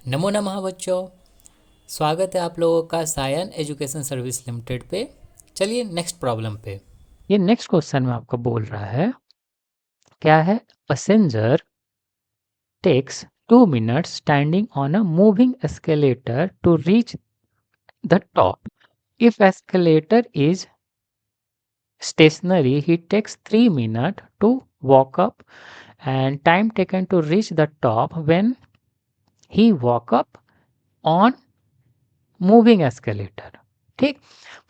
नमो नमः बच्चों। स्वागत है आप लोगों का सायन एजुकेशन सर्विस लिमिटेड पे। चलिए नेक्स्ट प्रॉब्लम पे। ये नेक्स्ट क्वेश्चन में आपको बोल रहा है क्या है। Passenger takes 2 minutes standing on a moving escalator to reach the top. If escalator is stationary, he takes 3 minutes to walk up, and time taken to reach the top when he walk up on moving escalator. ठीक,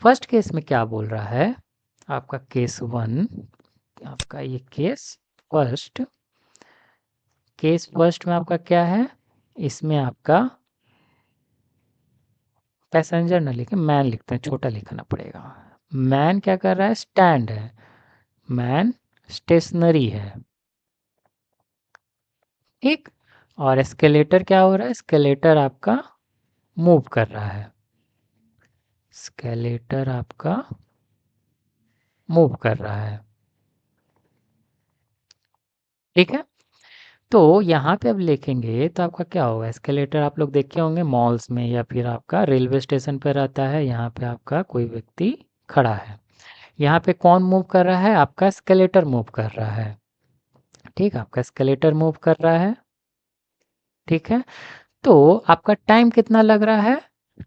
first case में क्या बोल रहा है आपका case 1, आपका ये case first में आपका क्या है, इसमें आपका पैसेंजर ना लिखे मैन लिखते हैं, छोटा लिखना पड़ेगा। मैन क्या कर रहा है, स्टैंड है, मैन स्टेशनरी है, ठीक। और एस्केलेटर क्या हो रहा है, एस्केलेटर आपका मूव कर रहा है, एस्केलेटर आपका मूव कर रहा है, ठीक है। तो यहाँ पे अब लिखेंगे तो आपका क्या होगा, एस्केलेटर आप लोग देखे होंगे मॉल्स में या फिर आपका रेलवे स्टेशन पर रहता है। यहाँ पे आपका कोई व्यक्ति खड़ा है, यहाँ पे कौन मूव कर रहा है, आपका एस्केलेटर मूव कर रहा है, ठीक। आपका एस्केलेटर मूव कर रहा है, ठीक है। तो आपका टाइम कितना लग रहा है,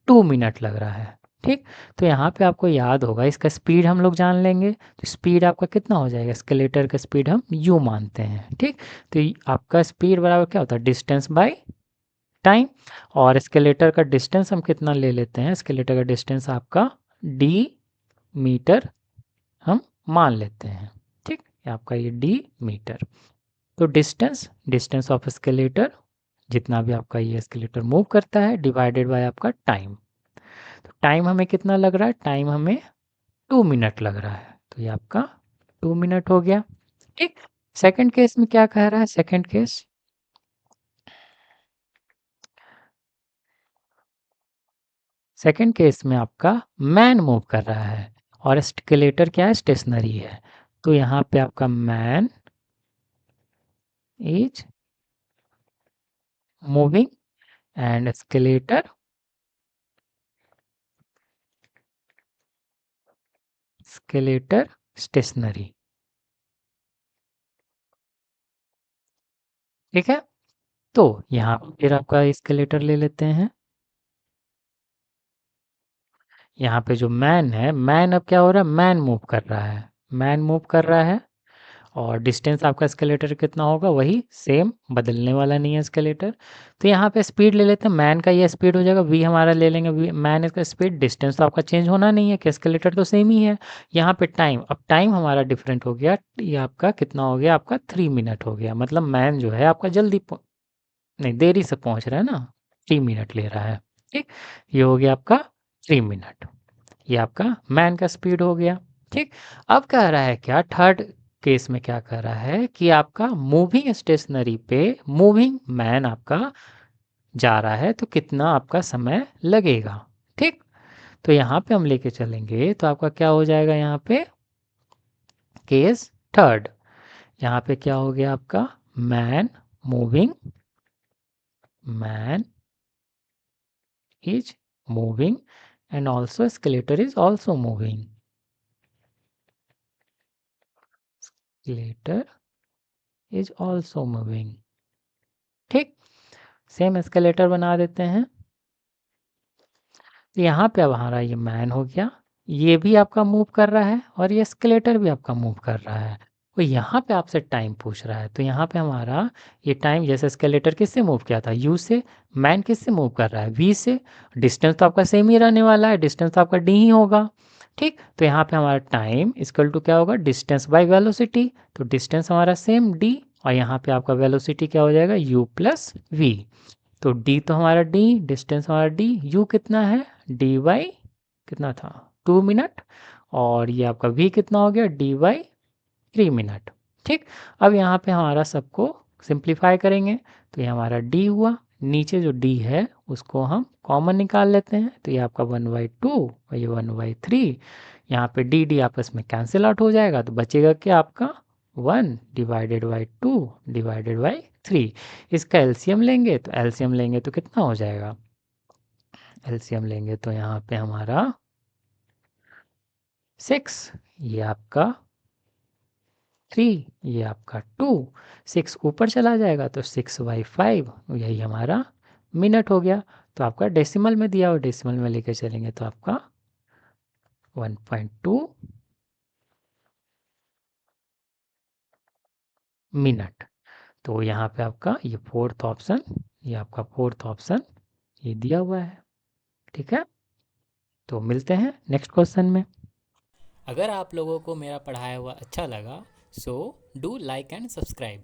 2 मिनट लग रहा है, ठीक। तो यहाँ पे आपको याद होगा इसका स्पीड हम लोग जान लेंगे, तो स्पीड आपका कितना हो जाएगा, एस्केलेटर का स्पीड हम यू मानते हैं, ठीक। तो आपका स्पीड बराबर क्या होता है, डिस्टेंस बाय टाइम। और एस्केलेटर का डिस्टेंस हम कितना ले लेते हैं, एस्केलेटर का डिस्टेंस आपका डी मीटर हम मान लेते हैं, ठीक। आपका ये डी मीटर। तो डिस्टेंस डिस्टेंस ऑफ एस्केलेटर, जितना भी आपका ये एस्केलेटर मूव करता है, डिवाइडेड बाय आपका टाइम। तो टाइम हमें कितना लग रहा है, टाइम हमें 2 मिनट लग रहा है, तो ये आपका 2 मिनट हो गया, ठीक। सेकंड केस में क्या कह रहा है, सेकंड केस में आपका मैन मूव कर रहा है और एस्केलेटर क्या है, स्टेशनरी है। तो यहाँ पे आपका man is moving and escalator stationary, ठीक है। तो यहाँ पे फिर आपका एस्केलेटर ले लेते हैं। यहाँ पे जो मैन है, मैन अब क्या हो रहा है, मैन मूव कर रहा है, मैन मूव कर रहा है। और डिस्टेंस आपका एस्केलेटर कितना होगा, वही सेम, बदलने वाला नहीं है एस्केलेटर। तो यहाँ पे स्पीड ले लेते हैं, मैन का ये स्पीड हो जाएगा वी, हमारा ले लेंगे वी, मैन इसका स्पीड, डिस्टेंस तो आपका चेंज होना नहीं है कि एस्केलेटर तो सेम ही है। यहाँ पे टाइम, अब टाइम हमारा डिफरेंट हो गया, ये आपका कितना हो गया, आपका 3 मिनट हो गया। मतलब मैन जो है आपका नहीं, देरी से पहुँच रहा है ना, 3 मिनट ले रहा है, ठीक। ये हो गया आपका 3 मिनट, ये आपका मैन का स्पीड हो गया, ठीक। अब कह रहा है क्या, थर्ड केस में क्या कह रहा है कि आपका मूविंग स्टेशनरी पे मूविंग मैन आपका जा रहा है, तो कितना आपका समय लगेगा, ठीक। तो यहाँ पे हम लेके चलेंगे तो आपका क्या हो जाएगा, यहाँ पे केस थर्ड, यहाँ पे क्या हो गया आपका, man moving, man is moving and also escalator is also moving, escalator is also moving, ठीक। सेम एस्केलेटर बना देते हैं। तो यहाँ पे अब हमारा ये मैन हो गया, ये भी आपका मूव कर रहा है और ये एस्केलेटर भी आपका मूव कर रहा है। और यहाँ पे आपसे टाइम पूछ रहा है, तो यहाँ पे हमारा ये टाइम, जैसे एस्केलेटर किससे मूव किया था, यू से, मैन किससे मूव कर रहा है, वी से। डिस्टेंस तो आपका सेम ही रहने वाला है, डिस्टेंस तो आपका डी ही होगा, ठीक। तो यहाँ पे हमारा टाइम इक्वल टू क्या होगा, डिस्टेंस बाय वेलोसिटी। तो डिस्टेंस हमारा सेम डी, और यहाँ पे आपका वेलोसिटी क्या हो जाएगा, यू प्लस वी। तो डी तो हमारा डी, डिस्टेंस हमारा डी, यू कितना है, डी वाई कितना था, 2 मिनट। और ये आपका वी कितना हो गया, डी वाई 3 मिनट, ठीक। अब यहाँ पे हमारा सबको सिंप्लीफाई करेंगे, तो ये हमारा डी हुआ, नीचे जो डी है उसको हम कॉमन निकाल लेते हैं, तो ये आपका 1/2 और ये 1/3। यहाँ पे डी डी आपस में कैंसिल आउट हो जाएगा, तो बचेगा क्या आपका 1 डिवाइडेड बाई 2 डिवाइडेड बाई 3। इसका एलसीएम लेंगे तो कितना हो जाएगा? एलसीएम लेंगे तो यहाँ पे हमारा 6, ये आपका 3, ये आपका 2, 6 ऊपर चला जाएगा तो 6/5, यही हमारा मिनट हो गया। तो आपका डेसिमल में दिया हो, डेसिमल में लेके चलेंगे तो आपका 1.2 मिनट। तो यहाँ पे आपका ये फोर्थ ऑप्शन, ये आपका फोर्थ ऑप्शन ये दिया हुआ है। ठीक है, तो मिलते हैं नेक्स्ट क्वेश्चन में। अगर आप लोगों को मेरा पढ़ाया हुआ अच्छा लगा so do like and subscribe.